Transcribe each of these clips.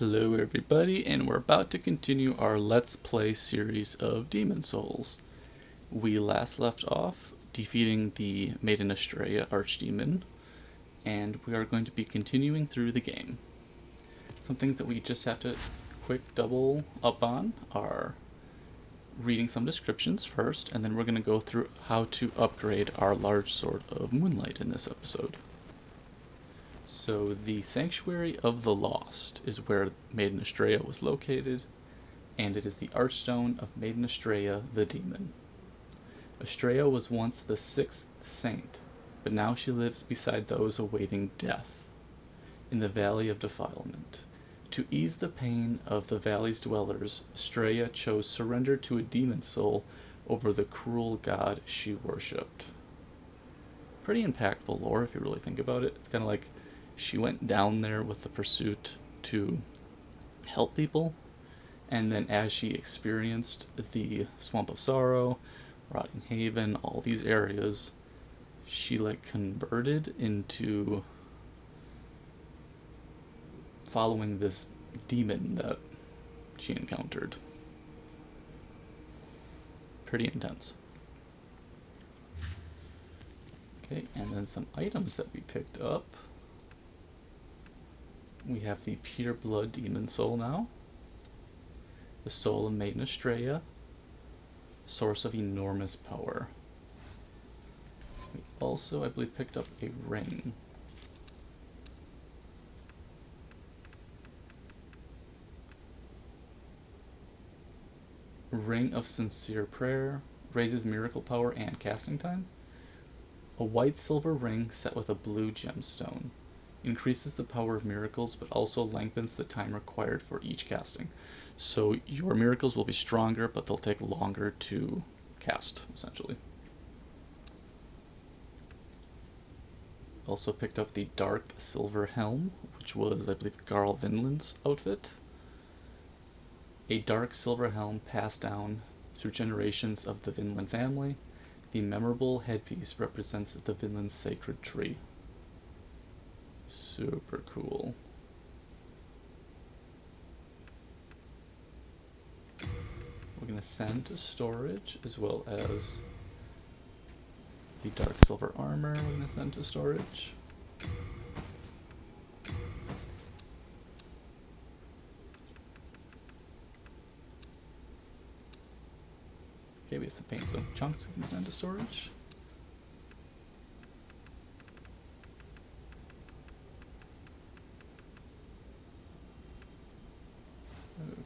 Hello everybody, and we're about to continue our Let's Play series of Demon Souls. We last left off defeating the Maiden Estrella Archdemon, and we are going to be continuing through the game. Some things that we just have to quick double up on are reading some descriptions first, and then we're going to go through how to upgrade our large sword of Moonlight in this episode. So the Sanctuary of the Lost is where Maiden Estrella was located, and it is the Archstone of Maiden Estrella the Demon. Estrella was once the sixth saint, but now she lives beside those awaiting death, in the Valley of Defilement. To ease the pain of the valley's dwellers, Estrella chose surrender to a demon soul over the cruel god she worshipped. Pretty impactful lore if you really think about it. It's kind of like she went down there with the pursuit to help people, and then as she experienced the Swamp of Sorrow, Rotting Haven, all these areas, she converted into following this demon that she encountered. Pretty intense. Okay, and then some items that we picked up. We have the Pure Blood Demon Soul now. The Soul of Maiden Estrella. Source of enormous power. We also, I believe, picked up a ring. Ring of Sincere Prayer. Raises miracle power and casting time. A white silver ring set with a blue gemstone. Increases the power of miracles, but also lengthens the time required for each casting. So your miracles will be stronger, but they'll take longer to cast, essentially. Also picked up the Dark Silver Helm, which was, I believe, Garl Vinland's outfit. A dark silver helm passed down through generations of the Vinland family. The memorable headpiece represents the Vinland sacred tree. Super cool. We're going to send to storage, as well as the dark silver armor we're going to send to storage. Okay, we have some paint some chunks we can send to storage.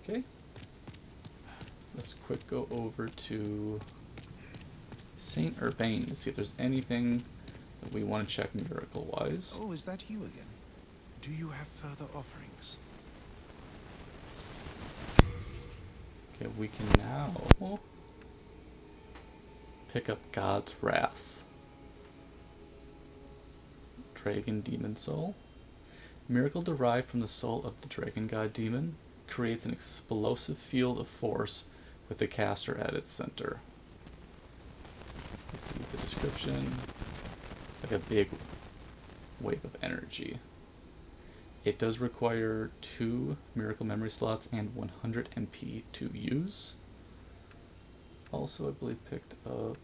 Okay, let's quick go over to Saint Urbain to see if there's anything that we want to check miracle-wise. Oh, is that you again? Do you have further offerings? Okay, we can now pick up God's Wrath. Dragon Demon Soul. Miracle derived from the soul of the Dragon God Demon. Creates an explosive field of force with the caster at its center. You see the description, like a big wave of energy. It does require 2 miracle memory slots and 100 MP to use. Also, I believe picked up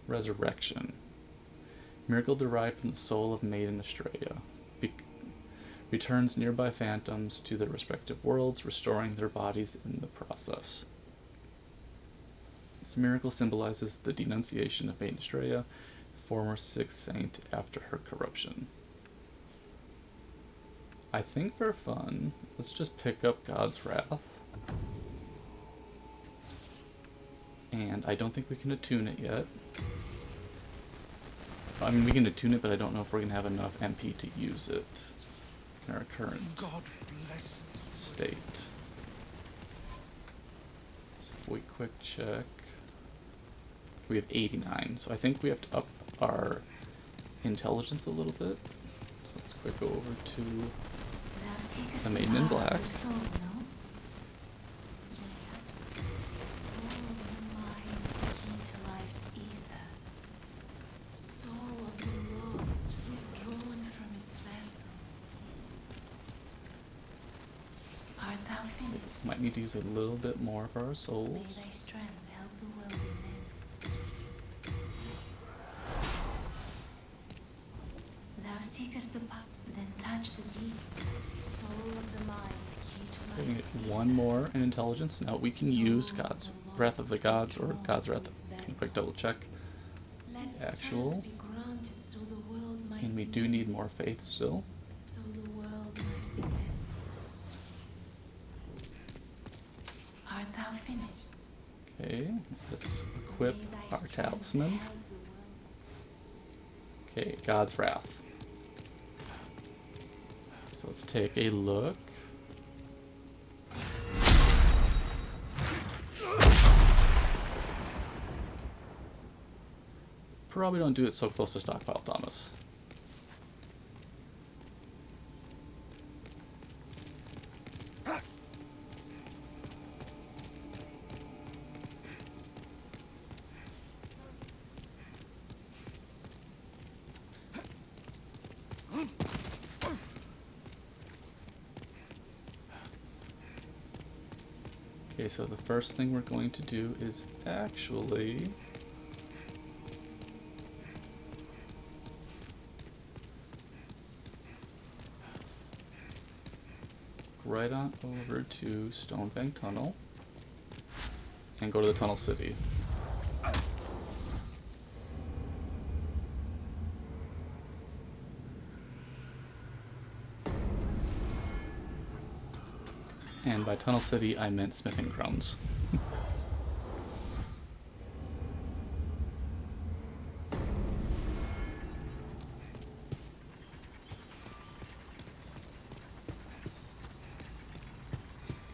Resurrection. Miracle derived from the soul of Maiden Estrella. Returns nearby phantoms to their respective worlds, restoring their bodies in the process. This miracle symbolizes the denunciation of Maiden Estrella, former sixth saint after her corruption. I think for fun, let's just pick up God's Wrath. And I don't think we can attune it yet. I mean, we can attune it, but I don't know if we're going to have enough MP to use it in our current state. So if we quick check, we have 89, so I think we have to up our intelligence a little bit. So let's quick go over to the Maiden in Black. Might need to use a little bit more for our May souls. thy strength help the world in men. Thou seekest the power, then touch the deep. Soul of the mind, key to We my can get one more in intelligence. Now we can use God's Wrath of the Gods or God's Wrath. Can quick double check. Actual. Be granted so the world might And we be do mended, need more faith still. so the world might be mended. Art thou finished? Okay, let's equip May thy our strength talisman. help the world. Okay, God's Wrath. So let's take a look. Probably don't do it so close to Stockpile, Thomas. Okay, so the first thing we're going to do is actually right on over to Stonebank Tunnel and go to the Tunnel City. And by Tunnel City, I meant Smithing Grounds.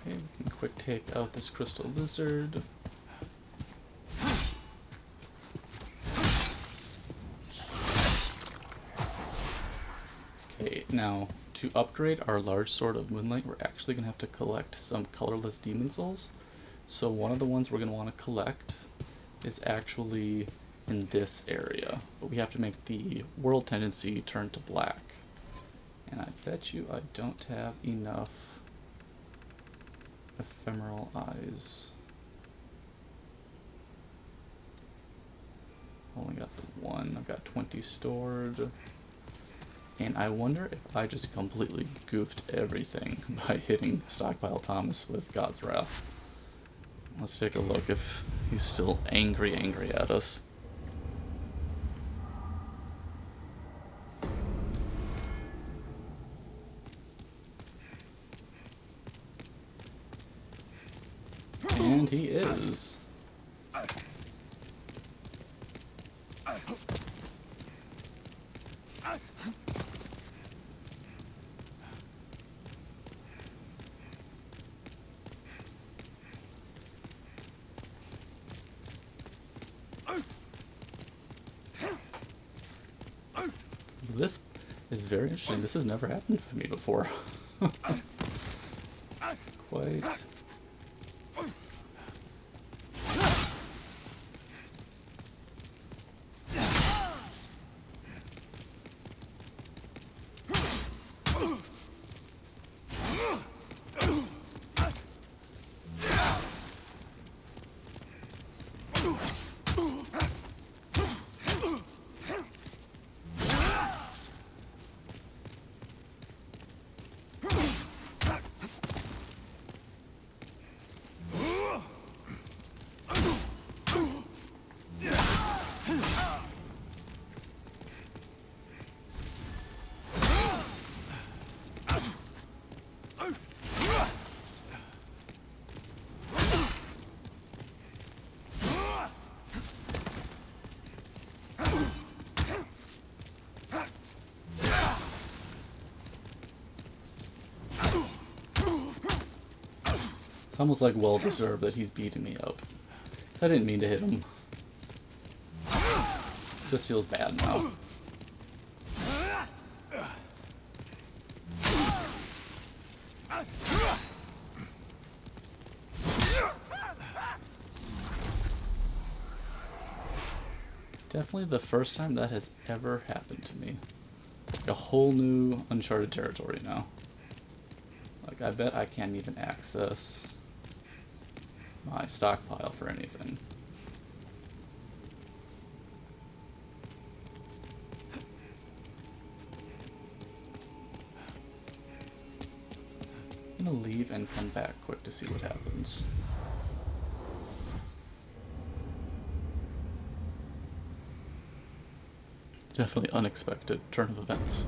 Okay, we can quick take out this crystal lizard. Okay, now to upgrade our large sword of moonlight, we're actually going to have to collect some colorless demon souls. So one of the ones we're going to want to collect is actually in this area, but we have to make the world tendency turn to black. And I bet you I don't have enough ephemeral eyes. Only got the one. I've got 20 stored. And I wonder if I just completely goofed everything by hitting Stockpile Thomas with God's Wrath. Let's take a look if he's still angry at us. And he is. This is very interesting. This has never happened to me before. Quite. It's almost like well deserved that he's beating me up. I didn't mean to hit him. Just feels bad now. Definitely the first time that has ever happened to me. Like a whole new uncharted territory now. Like I bet I can't even access my stockpile for anything. I'm gonna leave and come back quick to see what happens. Definitely unexpected turn of events.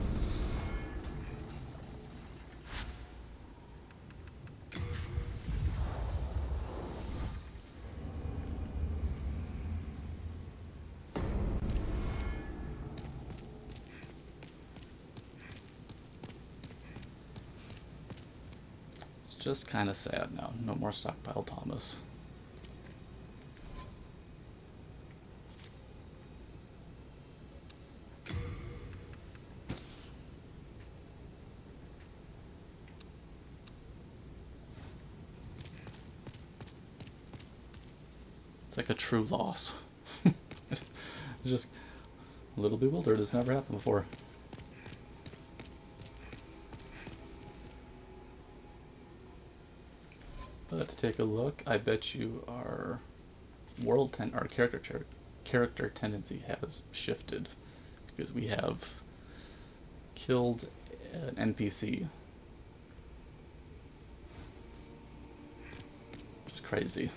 It's just kind of sad now. No more stockpile Thomas. Like a true loss. Just a little bewildered. It's never happened before. But to take a look, I bet you our our character tendency has shifted because we have killed an NPC. Just crazy.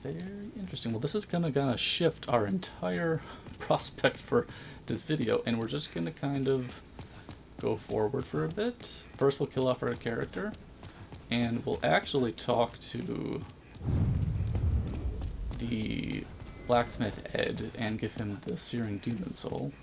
Very interesting. Well, this is gonna shift our entire prospect for this video, and we're just gonna kind of go forward for a bit. First, we'll kill off our character, and we'll actually talk to the blacksmith Ed and give him the searing demon soul.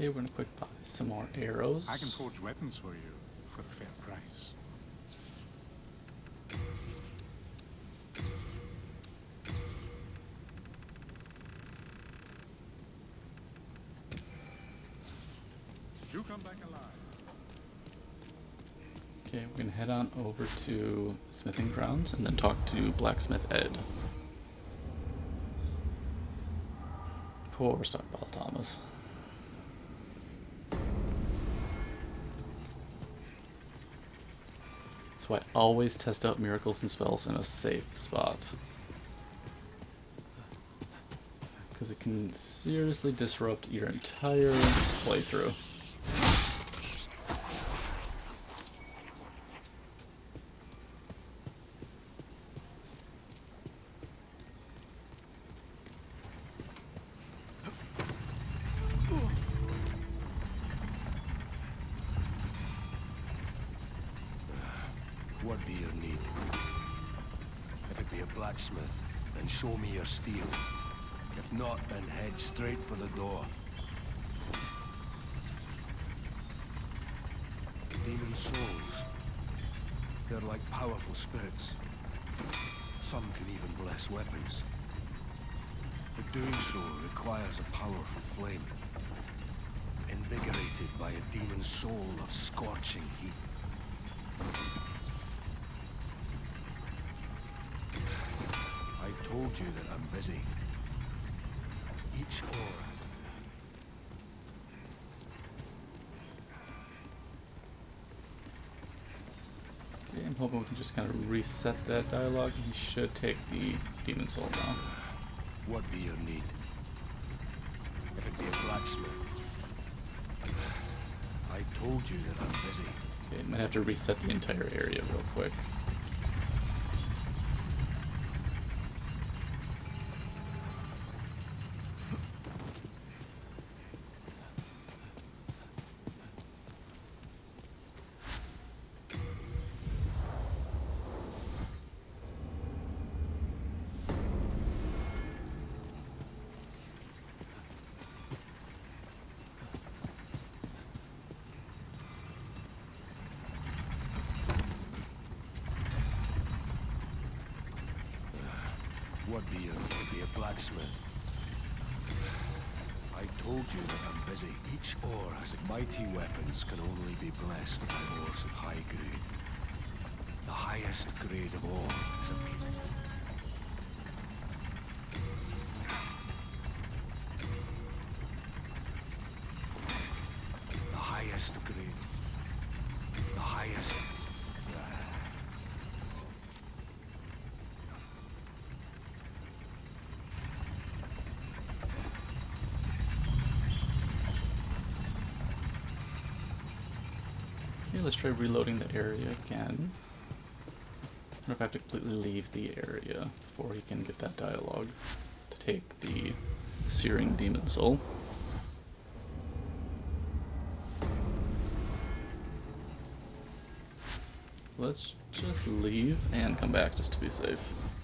Okay, we're gonna quick buy some more arrows. I can forge weapons for you for a fair price. You come back alive. Okay, we're gonna head on over to Smithing Grounds and then talk to Blacksmith Ed. Poor Stockpile Thomas. So I always test out miracles and spells in a safe spot, because it can seriously disrupt your entire playthrough. What be your need? If it be a blacksmith, then show me your steel. If not, then head straight for the door. Demon souls. They're like powerful spirits. Some can even bless weapons. But doing so requires a powerful flame, invigorated by a demon soul of scorching heat. I told you that I'm busy. Each ore has Okay, I'm hoping we can just kind of reset that dialogue, and he should take the demon soul now. What be your need? If it be a blacksmith. I told you that I'm busy. Okay, might have to reset the entire area real quick. What be your need? Be a blacksmith. I told you that I'm busy. Each ore has a mighty weapons can only be blessed by ores of high grade. The highest grade of all is a the highest grade. The highest. Okay, let's try reloading the area again. I wonder if I have to completely leave the area before he can get that dialogue to take the searing demon soul. Let's just leave and come back just to be safe.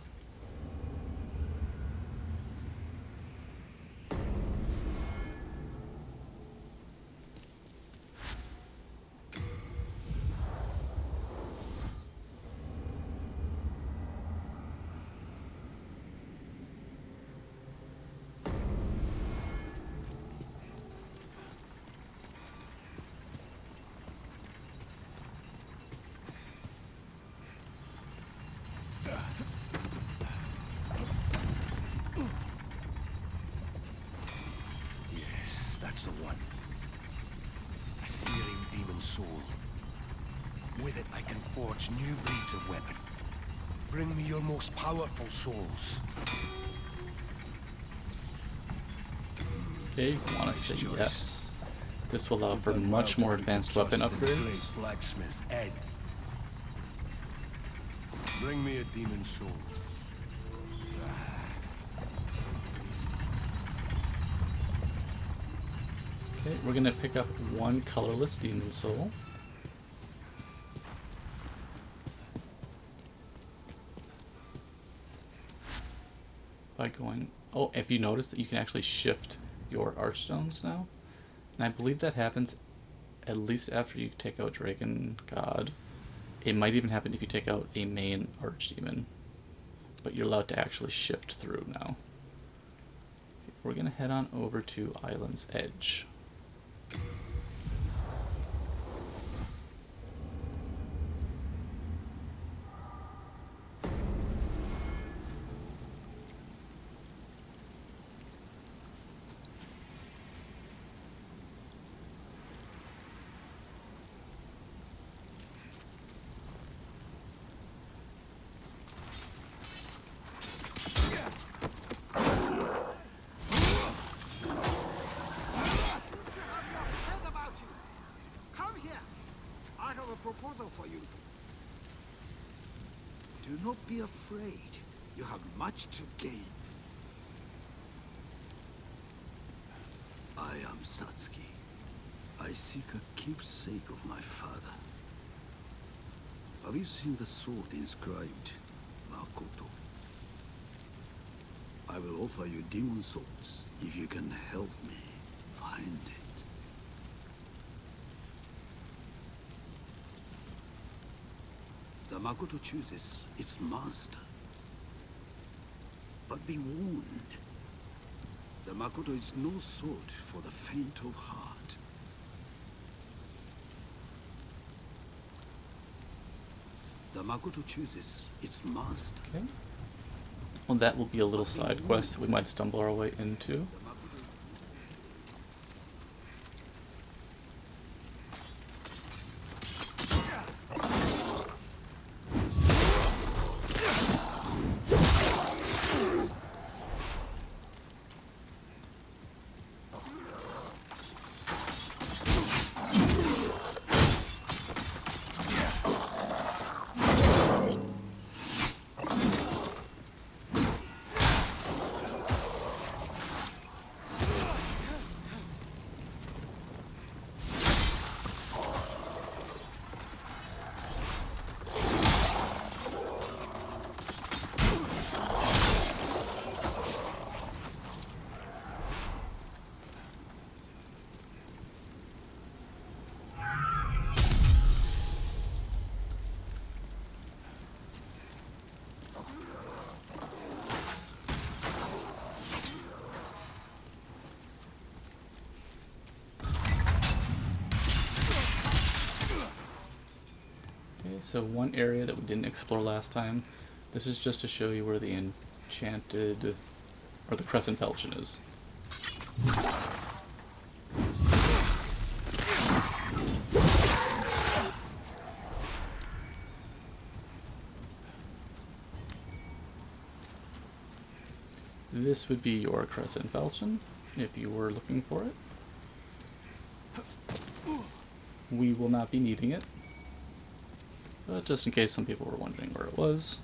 Yes, that's the one. A searing demon soul. With it I can forge new breeds of weapon. Bring me your most powerful souls. Okay, want to say yes. This will allow for much more advanced weapon upgrades. Blacksmith Ed. Bring me a demon soul. Okay, we're gonna pick up one colorless demon soul. By going, oh, if you notice that you can actually shift your archstones now, and I believe that happens at least after you take out Dragon God. It might even happen if you take out a main archdemon, but you're allowed to actually shift through now. We're gonna head on over to Island's Edge. Proposal for you. Do not be afraid. You have much to gain. I am Satsuki. I seek a keepsake of my father. Have you seen the sword inscribed Makoto? I will offer you demon souls if you can help me find it. The Makoto chooses its master. But be warned. The Makoto is no sword for the faint of heart. The Makoto chooses its master. Okay. Well, that will be a little side quest that we might stumble our way into. Okay, so one area that we didn't explore last time. This is just to show you where the enchanted, or the crescent falchion is. This would be your crescent falchion, if you were looking for it. We will not be needing it, but just in case some people were wondering where it was.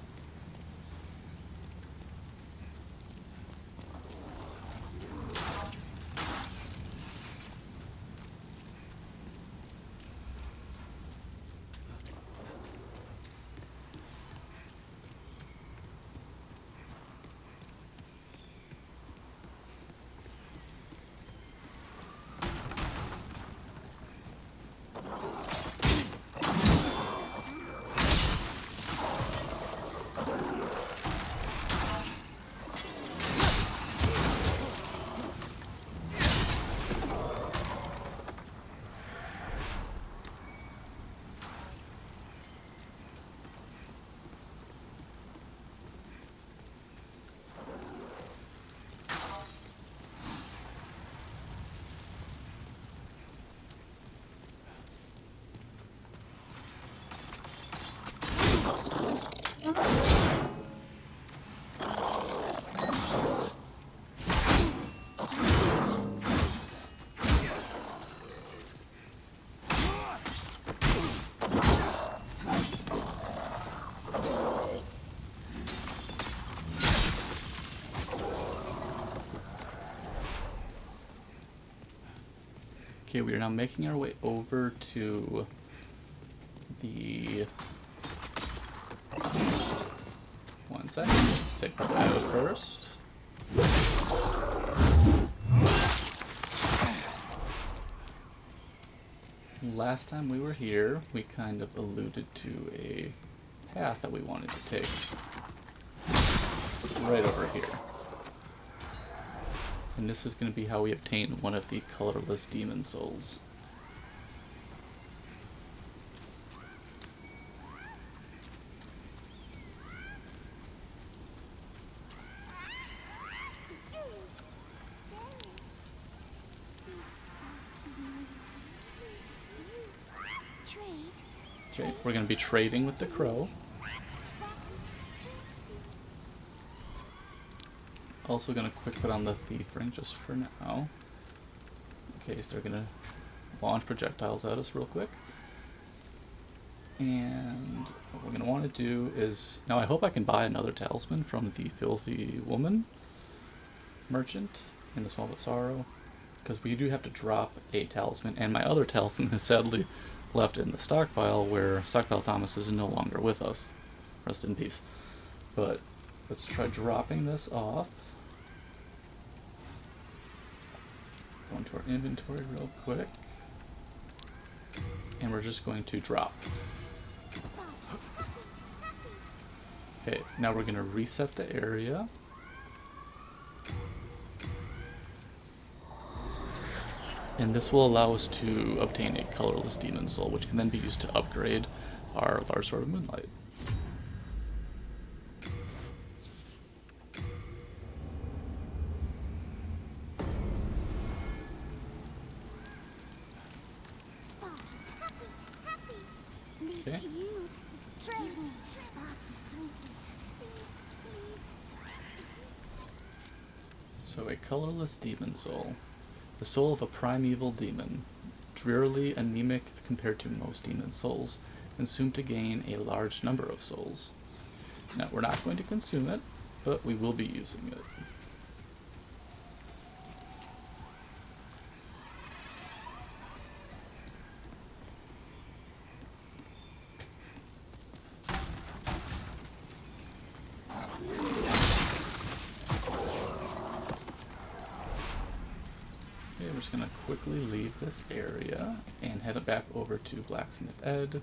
Okay, we are now making our way over to the... One second, let's take this out first. Last time we were here, we kind of alluded to a path that we wanted to take. Right over here. And this is going to be how we obtain one of the colorless demon souls. Okay, we're going to be trading with the crow. Also going to quick put on the thief ring just for now. In case they're going to launch projectiles at us real quick. And what we're going to want to do is... Now I hope I can buy another talisman from the filthy woman merchant in the Swamp of Sorrow. Because we do have to drop a talisman. And my other talisman is sadly left in the stockpile, where Stockpile Thomas is no longer with us. Rest in peace. But let's try dropping this off. Go into our inventory real quick. And we're just going to drop. Okay, now we're going to reset the area. And this will allow us to obtain a colorless demon soul, which can then be used to upgrade our large sword of moonlight. Okay. So a colorless demon soul. The soul of a primeval demon, drearily anemic compared to most demon souls, consumed to gain a large number of souls. Now, we're not going to consume it, but we will be using it. We're just going to quickly leave this area and head back over to Blacksmith Ed.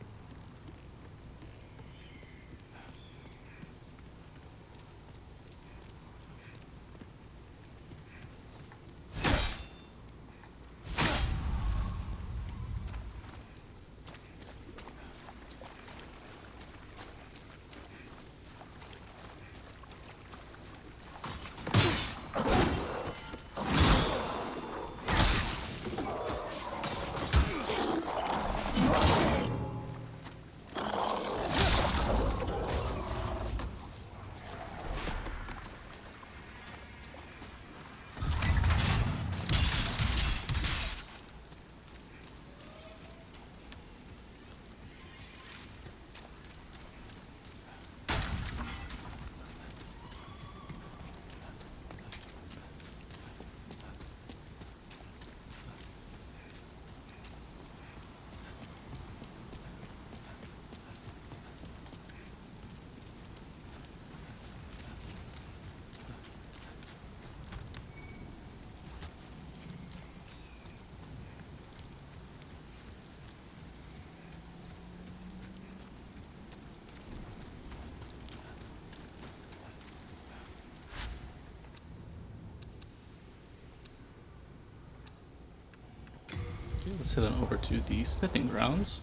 Okay, let's head on over to the smithing grounds.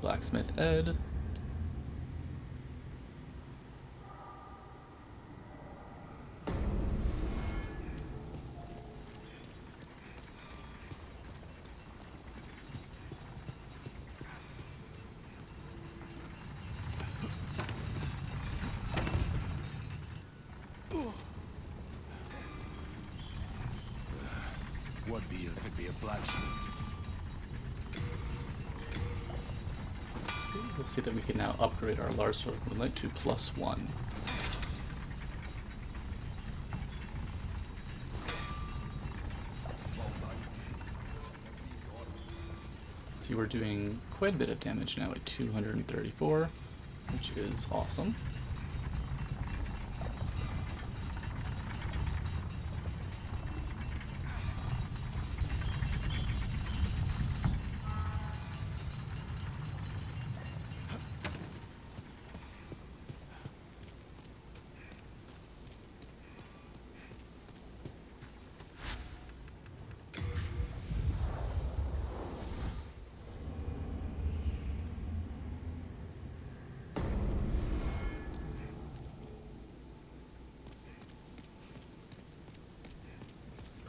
Blacksmith Ed. What be if it be a blacksmith? We'll see that we can now upgrade our large sword equivalent to +1. See, we're doing quite a bit of damage now at 234, which is awesome.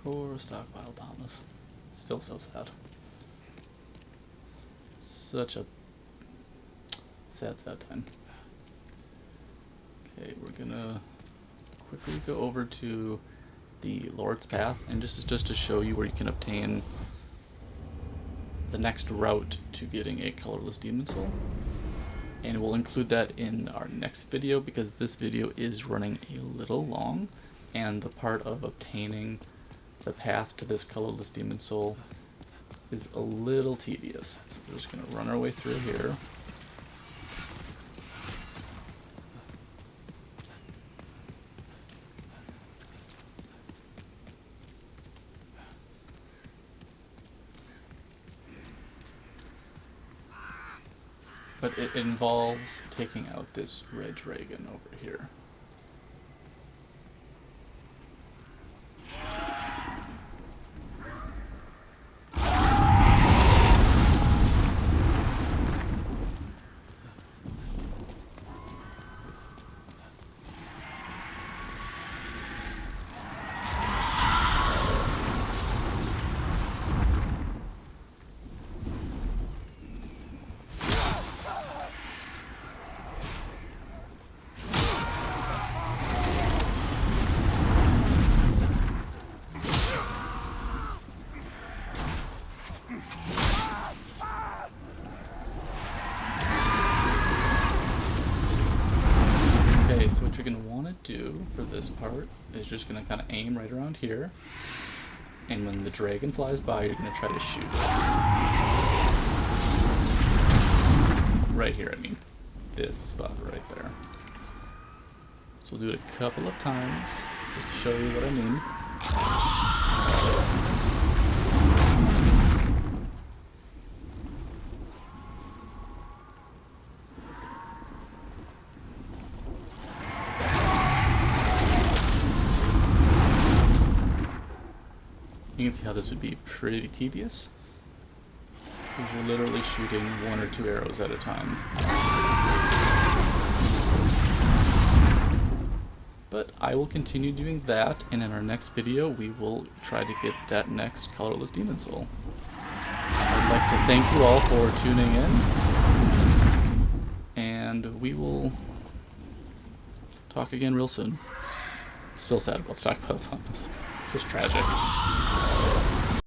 Poor Stockpile Thomas. Still so sad. Such a sad time. Okay, we're gonna quickly go over to the Lord's Path, and just to show you where you can obtain the next route to getting a colorless demon soul. And we'll include that in our next video because this video is running a little long, and the part of obtaining the path to this colorless demon soul is a little tedious. So we're just going to run our way through here. But it involves taking out this red dragon over here. What you're going to want to do for this part is just going to kind of aim right around here, and when the dragon flies by, you're going to try to shoot it. Right here, I mean. This spot right there. So we'll do it a couple of times, just to show you what I mean. You can see how this would be pretty tedious, because you're literally shooting 1 or 2 arrows at a time. But I will continue doing that, and in our next video we will try to get that next colorless demon soul. I'd like to thank you all for tuning in, and we will talk again real soon. Still sad about Stockpile Thomas. Just tragic.